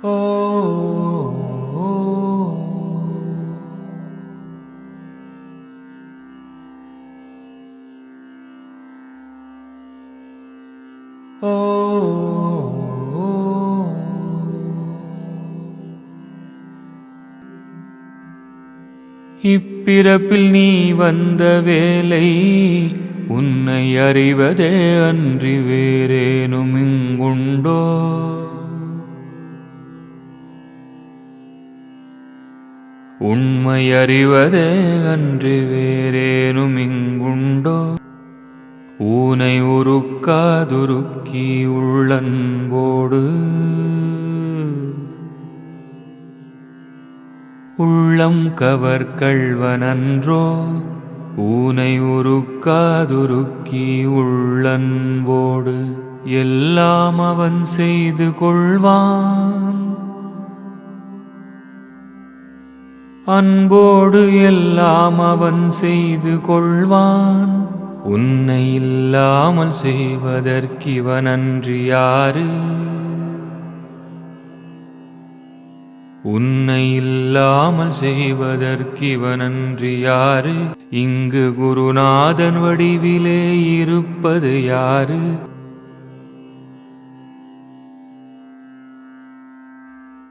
ஓ ஓ இப்பிறப்பில் நீ வந்த வேலை உன்னை அறிவதே அன்றி வேறேனும் இங்குண்டோ? உண்மை அறிவதே அன்றி வேறேனும் இங்குண்டோ? ஊனை உருக்காதுருக்கி உள்ளன்போடு உள்ளம் கவர் கள்வனன்றோ? ஊனை உருக்காதுருக்கி உள்ளன்போடு எல்லாம் அவன் செய்து கொள்வான். அன்போடு எல்லாம் அவன் செய்து கொள்வான். உன்னை இல்லாமல் செய்வதற்கிவனன்றி யாரு? உன்னை இல்லாமல் செய்வதற்கிவனன்றி யாரு? இங்கு குருநாதன் வடிவிலே இருப்பது யாரு?